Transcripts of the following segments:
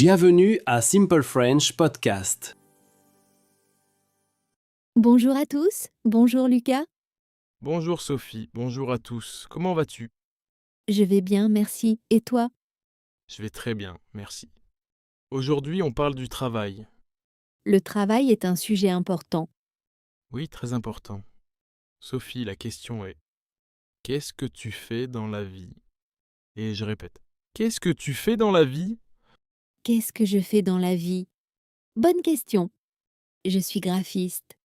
Bienvenue à Simple French Podcast. Bonjour à tous, bonjour Lucas. Bonjour Sophie, bonjour à tous. Comment vas-tu? Je vais bien, merci. Et toi? Je vais très bien, merci. Aujourd'hui, on parle du travail. Le travail est un sujet important. Oui, très important. Sophie, la question est: qu'est-ce que tu fais dans la vie? Et je répète, qu'est-ce que tu fais dans la vie? Qu'est-ce que je fais dans la vie? Bonne question. Je suis graphiste.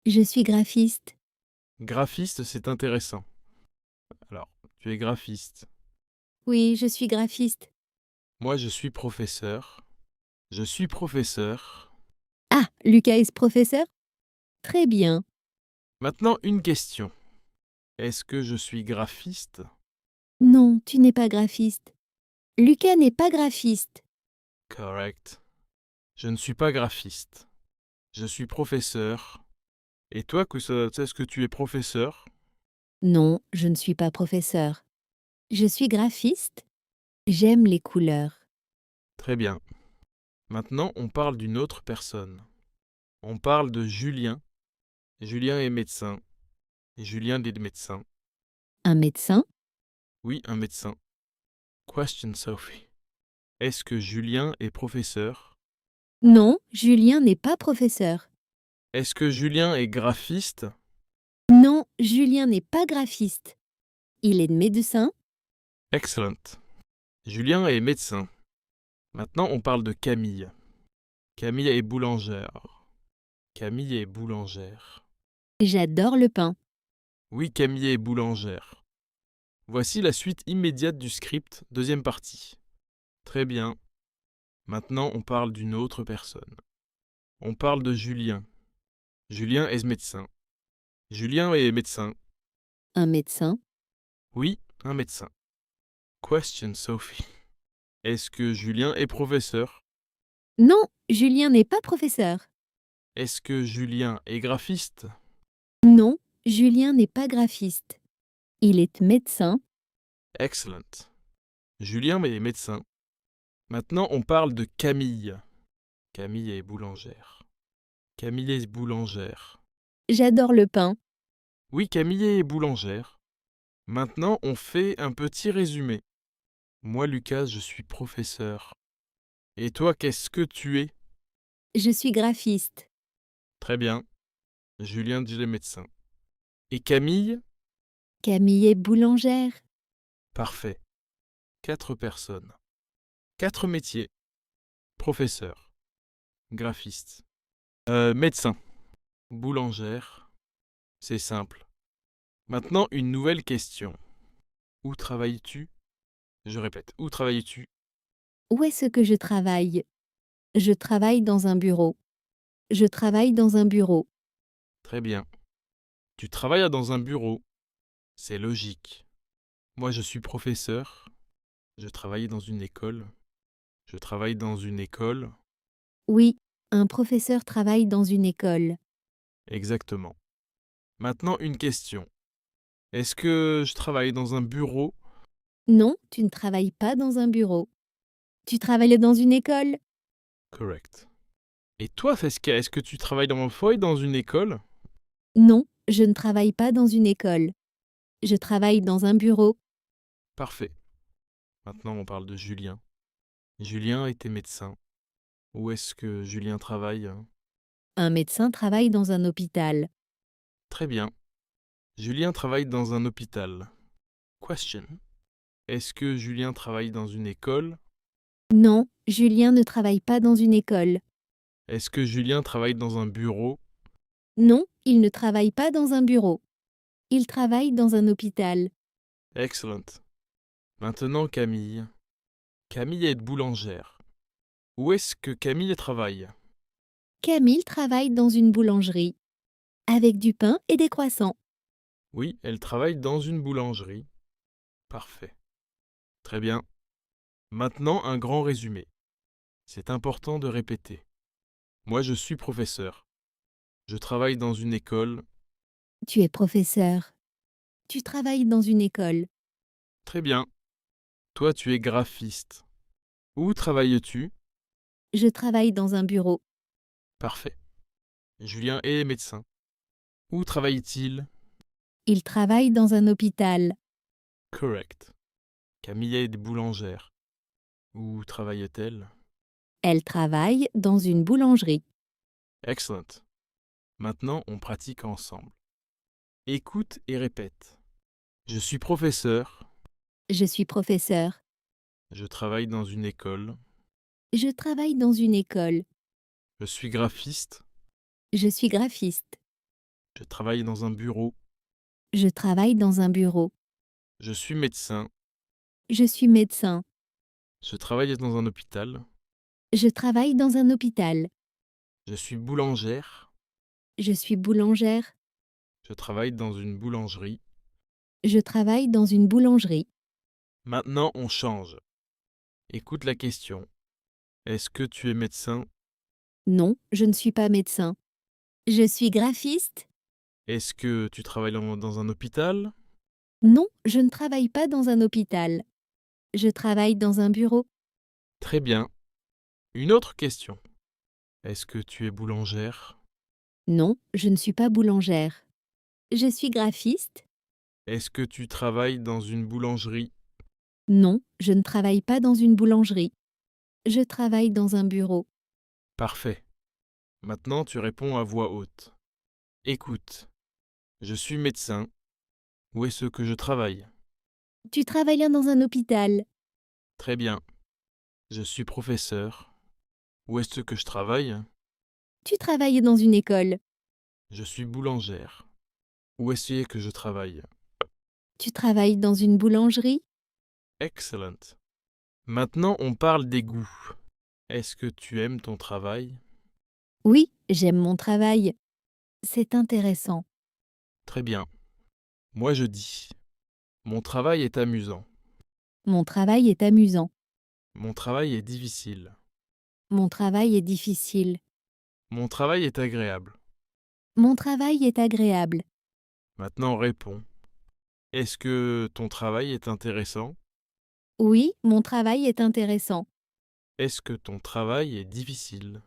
Je suis graphiste. Graphiste, c'est intéressant. Alors, tu es graphiste. Oui, je suis graphiste. Moi, je suis professeur. Je suis professeur. Ah, Lucas est professeur? Très bien. Maintenant, une question. Est-ce que je suis graphiste? Non, tu n'es pas graphiste. Lucas n'est pas graphiste. Correct. Je ne suis pas graphiste. Je suis professeur. Et toi, est-ce que tu es professeur? Non, je ne suis pas professeur. Je suis graphiste. J'aime les couleurs. Très bien. Maintenant, on parle d'une autre personne. On parle de Julien. Julien est médecin. Et Julien est médecin. Un médecin? Oui, un médecin. Question, Sophie. Est-ce que Julien est professeur? Non, Julien n'est pas professeur. Est-ce que Julien est graphiste? Non, Julien n'est pas graphiste. Il est médecin? Excellent. Julien est médecin. Maintenant, on parle de Camille. Camille est boulangère. Camille est boulangère. J'adore le pain. Oui, Camille est boulangère. Voici la suite immédiate du script, deuxième partie. Très bien. Maintenant, on parle d'une autre personne. On parle de Julien. Julien est médecin. Julien est médecin. Un médecin? Oui, un médecin. Question, Sophie. Est-ce que Julien est professeur? Non, Julien n'est pas professeur. Est-ce que Julien est graphiste? Non, Julien n'est pas graphiste. Il est médecin. Excellent. Julien est médecin. Maintenant, on parle de Camille. Camille est boulangère. Camille est boulangère. J'adore le pain. Oui, Camille est boulangère. Maintenant, on fait un petit résumé. Moi, Lucas, je suis professeur. Et toi, qu'est-ce que tu es? Je suis graphiste. Très bien. Julien dit les médecins. Et Camille? Camille est boulangère. Parfait. 4 personnes. 4 métiers. Professeur. Graphiste. Médecin. Boulangère. C'est simple. Maintenant, une nouvelle question. Où travailles-tu? Je répète, où travailles-tu? Où est-ce que je travaille? Je travaille dans un bureau. Je travaille dans un bureau. Très bien. Tu travailles dans un bureau. C'est logique. Moi, je suis professeur. Je travaille dans une école. Je travaille dans une école. Oui, un professeur travaille dans une école. Exactement. Maintenant, une question. Est-ce que je travaille dans un bureau? Non, tu ne travailles pas dans un bureau. Tu travailles dans une école? Correct. Et toi, est-ce que tu travailles dans mon foyer dans une école? Non, je ne travaille pas dans une école. Je travaille dans un bureau. Parfait. Maintenant, on parle de Julien. Julien était médecin. Où est-ce que Julien travaille? Un médecin travaille dans un hôpital. Très bien. Julien travaille dans un hôpital. Question. Est-ce que Julien travaille dans une école? Non, Julien ne travaille pas dans une école. Est-ce que Julien travaille dans un bureau? Non, il ne travaille pas dans un bureau. Il travaille dans un hôpital. Excellent. Maintenant, Camille. Camille est boulangère. Où est-ce que Camille travaille? Camille travaille dans une boulangerie. Avec du pain et des croissants. Oui, elle travaille dans une boulangerie. Parfait. Très bien. Maintenant, un grand résumé. C'est important de répéter. Moi, je suis professeur. Je travaille dans une école. Tu es professeur. Tu travailles dans une école. Très bien. Toi, tu es graphiste. Où travailles-tu? Je travaille dans un bureau. Parfait. Julien est médecin. Où travaille-t-il? Il travaille dans un hôpital. Correct. Camille est boulangère. Où travaille-t-elle? Elle travaille dans une boulangerie. Excellent. Maintenant, on pratique ensemble. Écoute et répète. Je suis professeur. Je suis professeur. Je travaille dans une école. Je travaille dans une école. Je suis graphiste. Je suis graphiste. Je travaille dans un bureau. Je travaille dans un bureau. Je suis médecin. Je suis médecin. Je travaille dans un hôpital. Je travaille dans un hôpital. Je suis boulangère. Je suis boulangère. Je travaille dans une boulangerie. Je travaille dans une boulangerie. Maintenant, on change. Écoute la question. Est-ce que tu es médecin? Non, je ne suis pas médecin. Je suis graphiste. Est-ce que tu travailles dans un hôpital? Non, je ne travaille pas dans un hôpital. Je travaille dans un bureau. Très bien. Une autre question. Est-ce que tu es boulangère? Non, je ne suis pas boulangère. Je suis graphiste. Est-ce que tu travailles dans une boulangerie? Non, je ne travaille pas dans une boulangerie. Je travaille dans un bureau. Parfait. Maintenant, tu réponds à voix haute. Écoute. Je suis médecin. Où est-ce que je travaille? Tu travailles dans un hôpital. Très bien. Je suis professeur. Où est-ce que je travaille? Tu travailles dans une école. Je suis boulangère. Où est-ce que je travaille? Tu travailles dans une boulangerie. Excellent. Maintenant, on parle des goûts. Est-ce que tu aimes ton travail? Oui, j'aime mon travail. C'est intéressant. Très bien. Moi, je dis, mon travail est amusant. Mon travail est amusant. Mon travail est difficile. Mon travail est difficile. Mon travail est agréable. Mon travail est agréable. Maintenant, réponds. Est-ce que ton travail est intéressant? Oui, mon travail est intéressant. Est-ce que ton travail est difficile?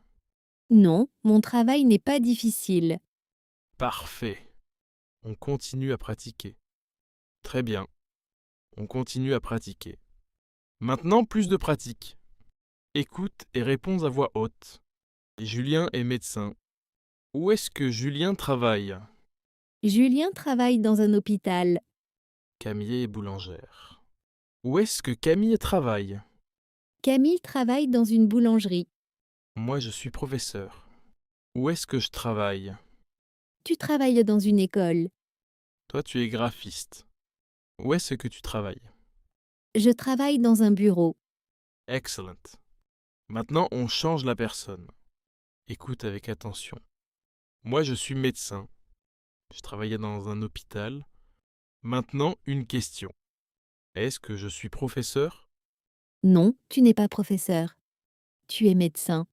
Non, mon travail n'est pas difficile. Parfait. On continue à pratiquer. Très bien. On continue à pratiquer. Maintenant, plus de pratique. Écoute et réponds à voix haute. Julien est médecin. Où est-ce que Julien travaille? Julien travaille dans un hôpital. Camille est boulangère. Où est-ce que Camille travaille? Camille travaille dans une boulangerie. Moi, je suis professeur. Où est-ce que je travaille? Tu travailles dans une école. Toi, tu es graphiste. Où est-ce que tu travailles? Je travaille dans un bureau. Excellent. Maintenant, on change la personne. Écoute avec attention. Moi, je suis médecin. Je travaillais dans un hôpital. Maintenant, une question. Est-ce que je suis professeur? Non, tu n'es pas professeur. Tu es médecin.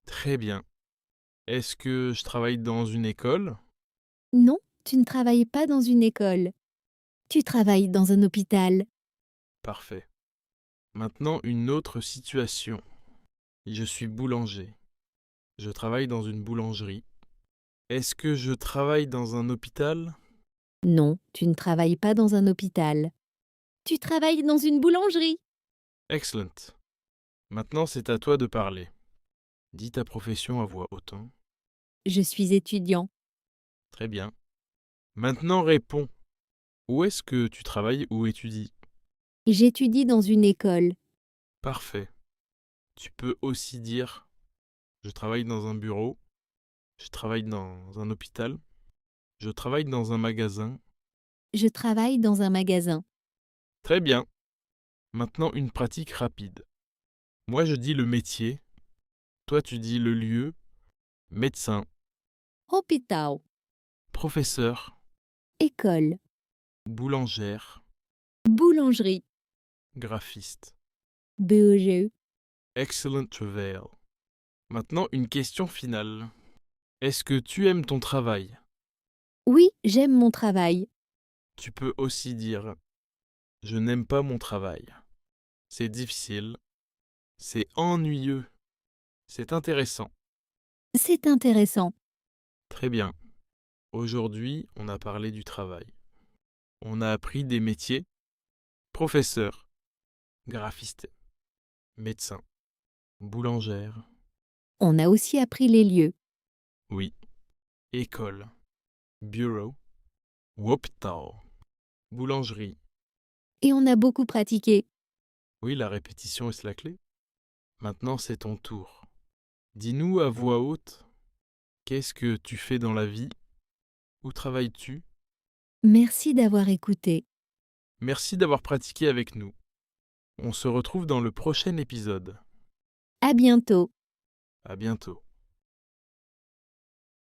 Très bien. Est-ce que je travaille dans une école? Non, tu ne travailles pas dans une école. Tu travailles dans un hôpital. Parfait. Maintenant, une autre situation. Je suis boulanger. Je travaille dans une boulangerie. Est-ce que je travaille dans un hôpital? Non, tu ne travailles pas dans un hôpital. Tu travailles dans une boulangerie. Excellent. Maintenant, c'est à toi de parler. Dis ta profession à voix haute. Je suis étudiant. Très bien. Maintenant, réponds. Où est-ce que tu travailles ou étudies? J'étudie dans une école. Parfait. Tu peux aussi dire je travaille dans un bureau, je travaille dans un hôpital, je travaille dans un magasin. Je travaille dans un magasin. Très bien. Maintenant, une pratique rapide. Moi, je dis le métier. Toi, tu dis le lieu. Médecin, Hôpital. professeur, École. boulangère, Boulangerie. graphiste. BEGE. Excellent travail. Maintenant, une question finale. Est-ce que tu aimes ton travail? Oui, j'aime mon travail. Tu peux aussi dire je n'aime pas mon travail. C'est difficile. C'est ennuyeux. C'est intéressant. C'est intéressant. Très bien. Aujourd'hui, on a parlé du travail. On a appris des métiers. Professeur, graphiste, médecin, boulangère. On a aussi appris les lieux. Oui. École, bureau, hôpital, boulangerie. Et on a beaucoup pratiqué. Oui, la répétition est la clé. Maintenant, c'est ton tour. Dis-nous à voix haute, qu'est-ce que tu fais dans la vie? Où travailles-tu? Merci d'avoir écouté. Merci d'avoir pratiqué avec nous. On se retrouve dans le prochain épisode. À bientôt. À bientôt.